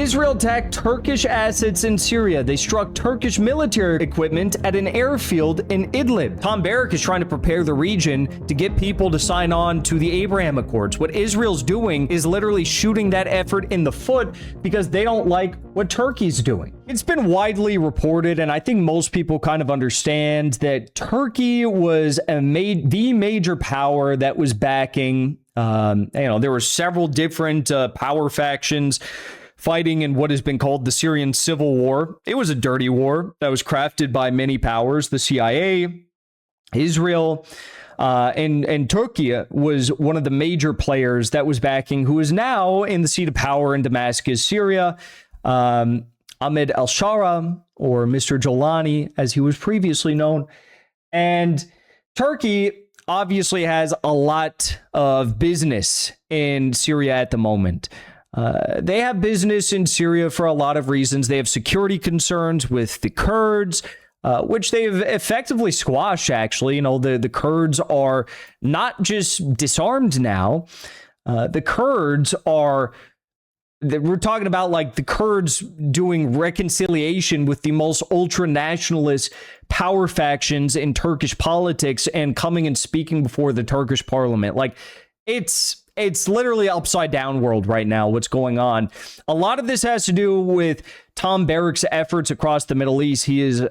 Israel attacked Turkish assets in Syria. They struck Turkish military equipment at an airfield in Idlib. Tom Barrack is trying to prepare the region to get people to sign on to the Abraham Accords. What Israel's doing is literally shooting that effort in the foot because they don't like what Turkey's doing. It's been widely reported, and I think most people kind of understand that Turkey was the major power that was backing, there were several different power factions fighting in what has been called the Syrian civil war. It was a dirty war that was crafted by many powers, the CIA, Israel, and Turkey was one of the major players that was backing, who is now in the seat of power in Damascus, Syria, Ahmed al-Shara, or Mr. Jolani, as he was previously known. And Turkey obviously has a lot of business in Syria at the moment. They have business in Syria for a lot of reasons. They have security concerns with the Kurds, which they've effectively squashed, actually. The Kurds are not just disarmed now. The Kurds are... We're talking about like the Kurds doing reconciliation with the most ultra-nationalist power factions in Turkish politics and coming and speaking before the Turkish parliament. Like, it's literally upside down world right now, what's going on. A lot of this has to do with Tom Barrack's efforts across the Middle East. He is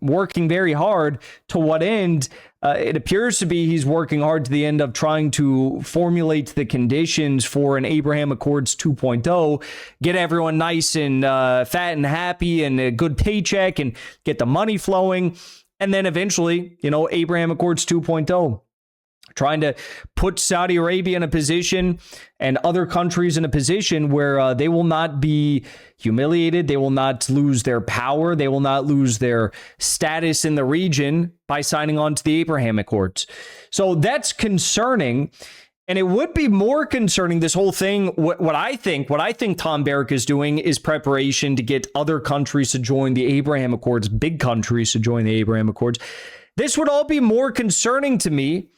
working very hard. To what end? It appears to be he's working hard to the end of trying to formulate the conditions for an Abraham Accords 2.0, get everyone nice and fat and happy and a good paycheck and get the money flowing. And then eventually, Abraham Accords 2.0. Trying to put Saudi Arabia in a position and other countries in a position where they will not be humiliated. They will not lose their power. They will not lose their status in the region by signing on to the Abraham Accords. So that's concerning. And it would be more concerning, this whole thing. What I think Tom Barrack is doing is preparation to get other countries to join the Abraham Accords, big countries to join the Abraham Accords. This would all be more concerning to me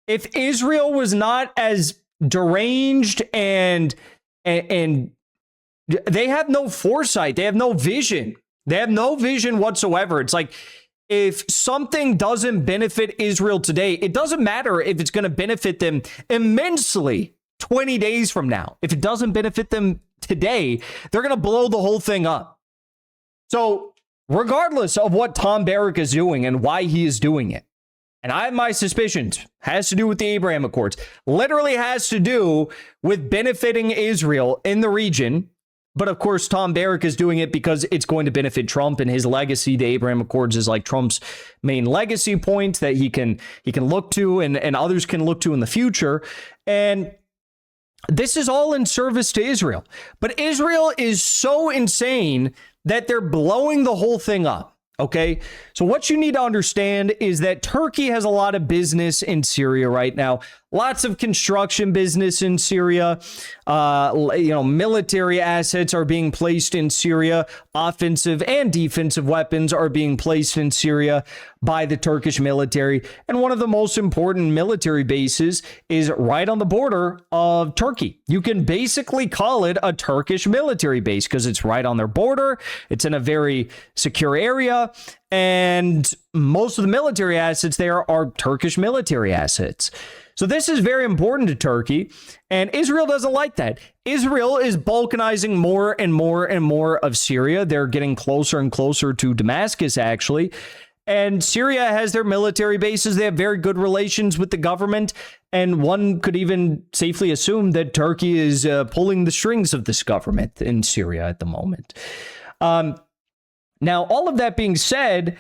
if Israel was not as deranged and they have no foresight, they have no vision. They have no vision whatsoever. It's like, if something doesn't benefit Israel today, it doesn't matter if it's going to benefit them immensely 20 days from now. If it doesn't benefit them today, they're going to blow the whole thing up. So regardless of what Tom Barrack is doing and why he is doing it, and I have my suspicions, has to do with the Abraham Accords, literally has to do with benefiting Israel in the region. But of course, Tom Barrack is doing it because it's going to benefit Trump and his legacy. The Abraham Accords is like Trump's main legacy point that he can look to and others can look to in the future. And this is all in service to Israel. But Israel is so insane that they're blowing the whole thing up. Okay, so what you need to understand is that Turkey has a lot of business in Syria right now. Lots of construction business in Syria. Military assets are being placed in Syria. Offensive and defensive weapons are being placed in Syria by the Turkish military. And one of the most important military bases is right on the border of Turkey. You can basically call it a Turkish military base because it's right on their border. It's in a very secure area. And most of the military assets there are Turkish military assets. So this is very important to Turkey, and Israel doesn't like that. Israel is balkanizing more and more and more of Syria. They're getting closer and closer to Damascus, actually. And Syria has their military bases. They have very good relations with the government. And one could even safely assume that Turkey is pulling the strings of this government in Syria at the moment. Now, all of that being said,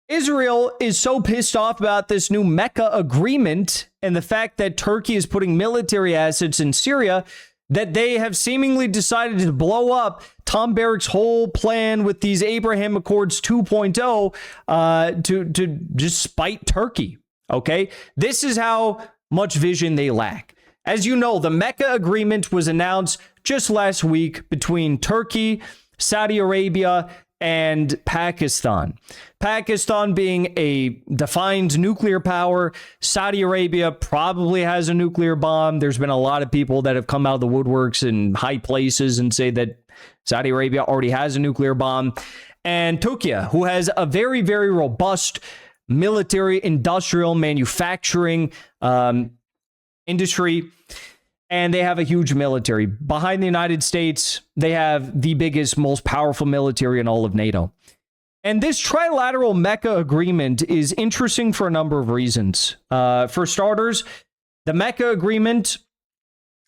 Israel is so pissed off about this new Mecca agreement and the fact that Turkey is putting military assets in Syria that they have seemingly decided to blow up Tom Barrack's whole plan with these Abraham Accords 2.0 to just spite Turkey. Okay, this is how much vision they lack. As you know, the Mecca agreement was announced just last week between Turkey, Saudi Arabia, and Pakistan. Pakistan being a defined nuclear power. Saudi Arabia probably has a nuclear bomb. There's been a lot of people that have come out of the woodworks in high places and say that Saudi Arabia already has a nuclear bomb. And Turkey, who has a very, very robust military, industrial, manufacturing industry, and they have a huge military. Behind the United States, they have the biggest, most powerful military in all of NATO. And this trilateral Mecca agreement is interesting for a number of reasons. For starters, the Mecca agreement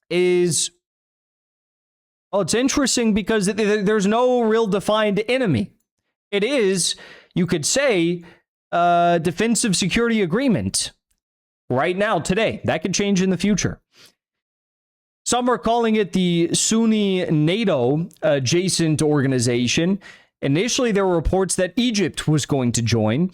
is, it's interesting because there's no real defined enemy. It is, you could say, a defensive security agreement right now, today. That could change in the future. Some are calling it the Sunni NATO adjacent organization. Initially, there were reports that Egypt was going to join.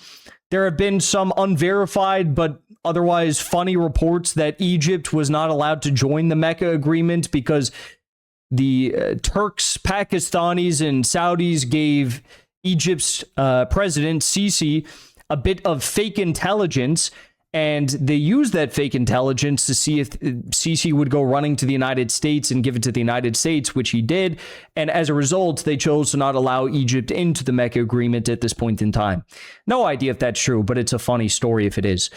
There have been some unverified but otherwise funny reports that Egypt was not allowed to join the Mecca agreement because the Turks, Pakistanis, and Saudis gave Egypt's president, Sisi, a bit of fake intelligence, and they used that fake intelligence to see if Sisi would go running to the United States and give it to the United States, which he did. And as a result, they chose to not allow Egypt into the Mecca agreement at this point in time. No idea if that's true, but it's a funny story if it is.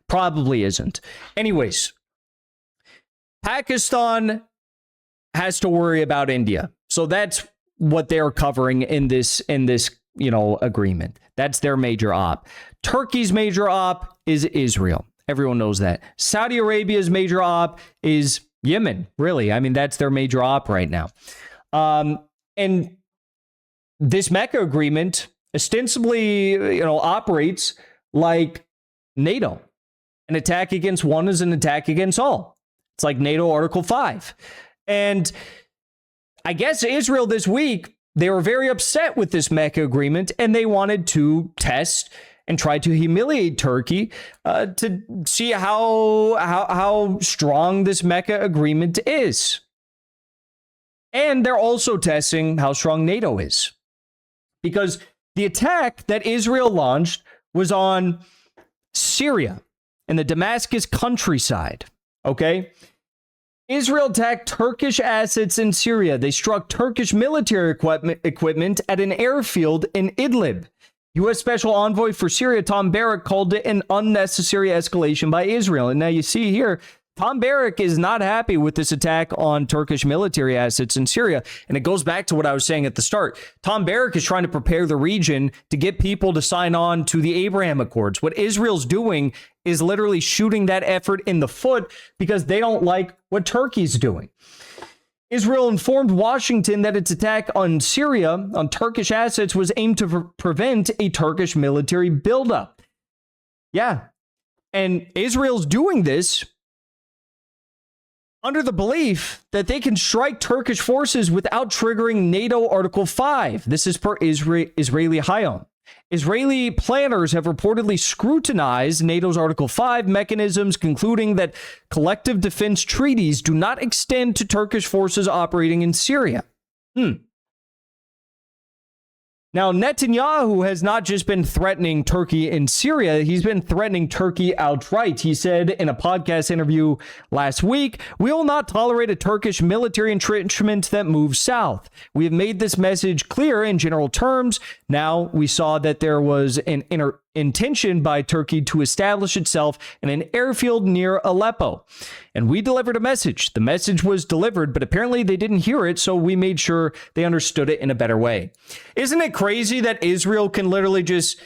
Probably isn't. Anyways, Pakistan has to worry about India. So that's what they're covering in this agreement. That's their major op. Turkey's major op is Israel. Everyone knows that. Saudi Arabia's major op is Yemen. Really, I mean, that's their major op right now. And this Mecca agreement ostensibly, operates like NATO. An attack against one is an attack against all. It's like NATO Article 5. And I guess Israel this week, they were very upset with this Mecca agreement, and they wanted to test and try to humiliate Turkey to see how strong this Mecca agreement is. And they're also testing how strong NATO is. Because the attack that Israel launched was on Syria and the Damascus countryside, okay? Israel attacked Turkish assets in Syria. They struck Turkish military equipment at an airfield in Idlib. U.S. Special Envoy for Syria, Tom Barrack, called it an unnecessary escalation by Israel. And now you see here, Tom Barrack is not happy with this attack on Turkish military assets in Syria. And it goes back to what I was saying at the start. Tom Barrack is trying to prepare the region to get people to sign on to the Abraham Accords. What Israel's doing is literally shooting that effort in the foot because they don't like what Turkey's doing. Israel informed Washington that its attack on Syria, on Turkish assets, was aimed to prevent a Turkish military buildup. Yeah. And Israel's doing this under the belief that they can strike Turkish forces without triggering NATO Article 5. This is per Israeli Hayom. Israeli planners have reportedly scrutinized NATO's Article 5 mechanisms, concluding that collective defense treaties do not extend to Turkish forces operating in Syria. Now, Netanyahu has not just been threatening Turkey in Syria, he's been threatening Turkey outright. He said in a podcast interview last week, "We will not tolerate a Turkish military entrenchment that moves south. We have made this message clear in general terms. Now, we saw that there was an intention by Turkey to establish itself in an airfield near Aleppo. And we delivered a message. The message was delivered, but apparently they didn't hear it, so we made sure they understood it in a better way." Isn't it crazy that Israel can literally just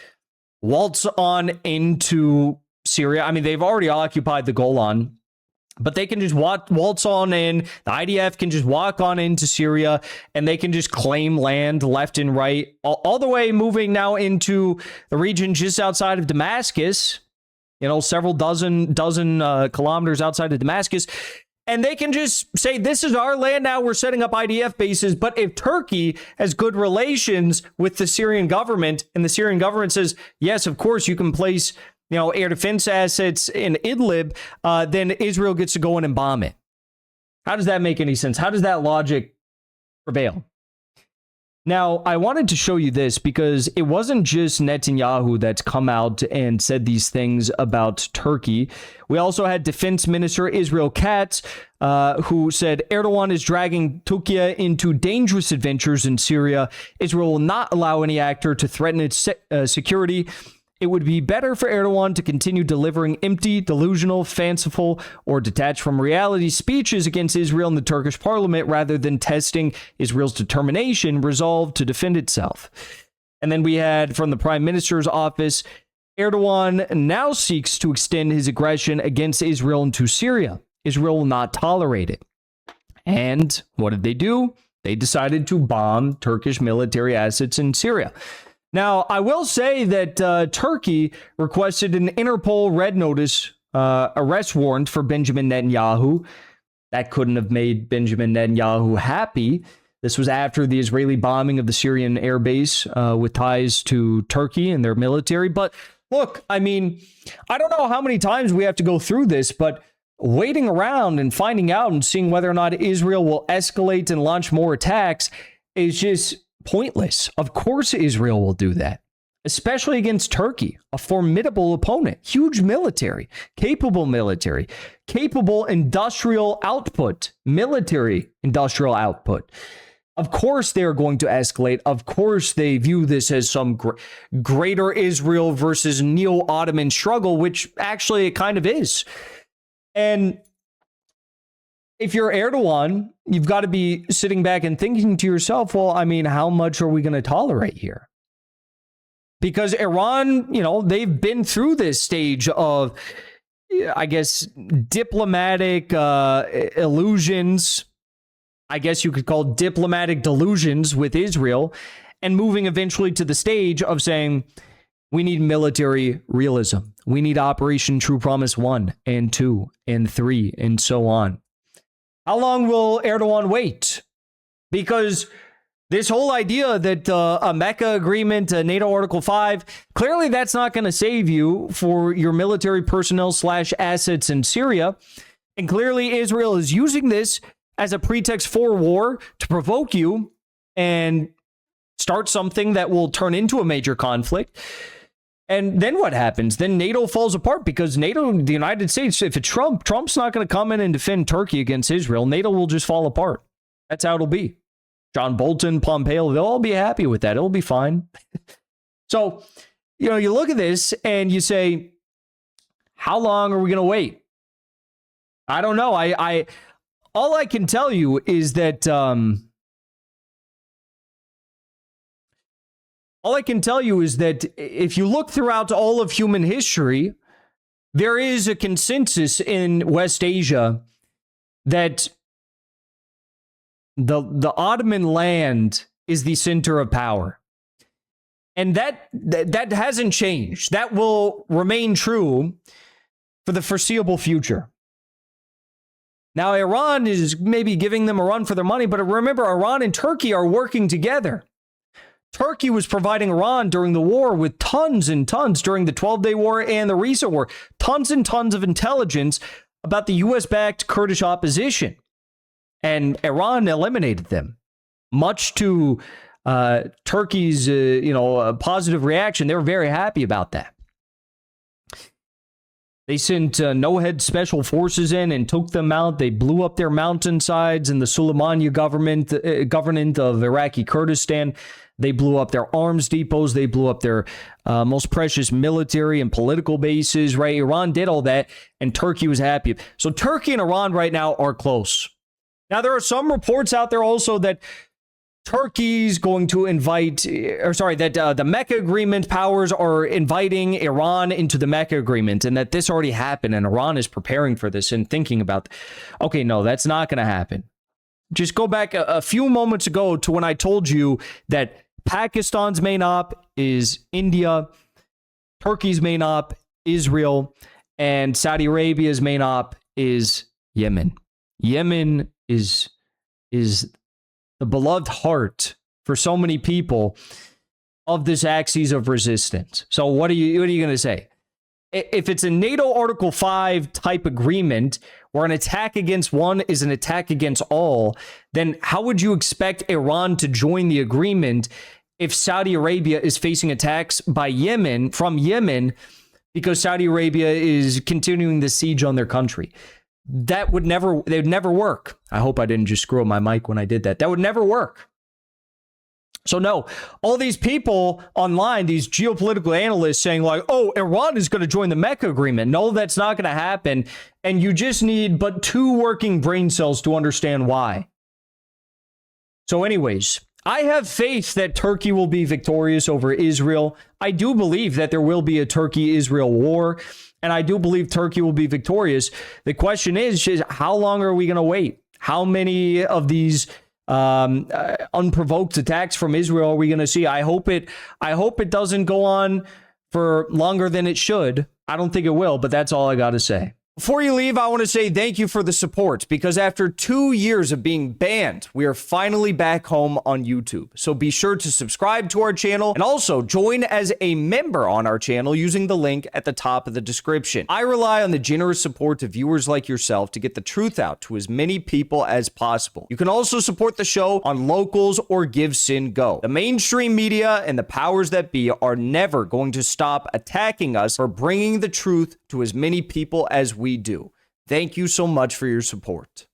waltz on into Syria? I mean, they've already occupied the Golan, but they can just waltz on in. The IDF can just walk on into Syria, and they can just claim land left and right, all the way moving now into the region just outside of Damascus, several dozen kilometers outside of Damascus. And they can just say, this is our land now, we're setting up IDF bases. But if Turkey has good relations with the Syrian government, and the Syrian government says, yes, of course, you can place air defense assets in Idlib, then Israel gets to go in and bomb it. How does that make any sense? How does that logic prevail? Now, I wanted to show you this because it wasn't just Netanyahu that's come out and said these things about Turkey. We also had Defense Minister Israel Katz, who said Erdogan is dragging Turkey into dangerous adventures in Syria. Israel will not allow any actor to threaten its security. It would be better for Erdogan to continue delivering empty, delusional, fanciful, or detached from reality speeches against Israel in the Turkish parliament rather than testing Israel's determination, resolve to defend itself. And then we had from the prime minister's office, Erdogan now seeks to extend his aggression against Israel into Syria. Israel will not tolerate it. And what did they do? They decided to bomb Turkish military assets in Syria. Now, I will say that Turkey requested an Interpol red notice arrest warrant for Benjamin Netanyahu. That couldn't have made Benjamin Netanyahu happy. This was after the Israeli bombing of the Syrian airbase with ties to Turkey and their military. But look, I mean, I don't know how many times we have to go through this, but waiting around and finding out and seeing whether or not Israel will escalate and launch more attacks is just pointless. Of course, Israel will do that, especially against Turkey, a formidable opponent, huge military, capable industrial output, military industrial output. Of course, they're going to escalate. Of course, they view this as some greater Israel versus neo-Ottoman struggle, which actually it kind of is. And if you're Erdogan, you've got to be sitting back and thinking to yourself, well, I mean, how much are we going to tolerate here? Because Iran, they've been through this stage of, I guess, diplomatic illusions. I guess you could call diplomatic delusions with Israel, and moving eventually to the stage of saying, we need military realism. We need Operation True Promise 1 and 2 and 3 and so on. How long will Erdogan wait? Because this whole idea that a Mecca agreement, NATO Article 5, clearly that's not going to save you for your military personnel / assets in Syria. And clearly Israel is using this as a pretext for war to provoke you and start something that will turn into a major conflict. And then what happens? Then NATO falls apart because NATO, the United States, if it's Trump's not going to come in and defend Turkey against Israel. NATO will just fall apart. That's how it'll be. John Bolton, Pompeo, they'll all be happy with that. It'll be fine. So, you look at this and you say, how long are we going to wait? I don't know. All I can tell you is that if you look throughout all of human history, there is a consensus in West Asia that the Ottoman land is the center of power. And that hasn't changed. That will remain true for the foreseeable future. Now, Iran is maybe giving them a run for their money, but remember, Iran and Turkey are working together. Turkey was providing Iran during the war with tons and tons during the 12-day war and the recent war, tons and tons of intelligence about the U.S.-backed Kurdish opposition. And Iran eliminated them, much to Turkey's, positive reaction. They were very happy about that. They sent no-head special forces in and took them out. They blew up their mountainsides in the Soleimani government of Iraqi Kurdistan. They blew up their arms depots. They blew up their most precious military and political bases, right? Iran did all that, and Turkey was happy. So Turkey and Iran right now are close. Now, there are some reports out there also that Turkey's going to the Mecca agreement powers are inviting Iran into the Mecca agreement, and that this already happened, and Iran is preparing for this and thinking about, okay, no, that's not going to happen. Just go back a few moments ago to when I told you that Pakistan's main op is India, Turkey's main op, Israel, and Saudi Arabia's main op is Yemen. Yemen is the beloved heart for so many people of this axis of resistance. So what are you going to say? If it's a NATO Article 5 type agreement where an attack against one is an attack against all, then how would you expect Iran to join the agreement if Saudi Arabia is facing attacks by Yemen, from Yemen, because Saudi Arabia is continuing the siege on their country? That would never, they would never work. I hope I didn't just screw up my mic when I did that. That would never work. So no, all these people online, these geopolitical analysts saying like, oh, Iran is going to join the Mecca agreement. No, that's not going to happen. And you just need but 2 working brain cells to understand why. So anyways, I have faith that Turkey will be victorious over Israel. I do believe that there will be a Turkey-Israel war, and I do believe Turkey will be victorious. The question is how long are we going to wait? How many of these unprovoked attacks from Israel are we going to see? I hope it doesn't go on for longer than it should. I don't think it will, but that's all I got to say. Before you leave, I want to say thank you for the support, because after 2 years of being banned, we are finally back home on YouTube. So be sure to subscribe to our channel and also join as a member on our channel using the link at the top of the description. I rely on the generous support of viewers like yourself to get the truth out to as many people as possible. You can also support the show on Locals or Give Sin Go. The mainstream media and the powers that be are never going to stop attacking us for bringing the truth to as many people as we do. Thank you so much for your support.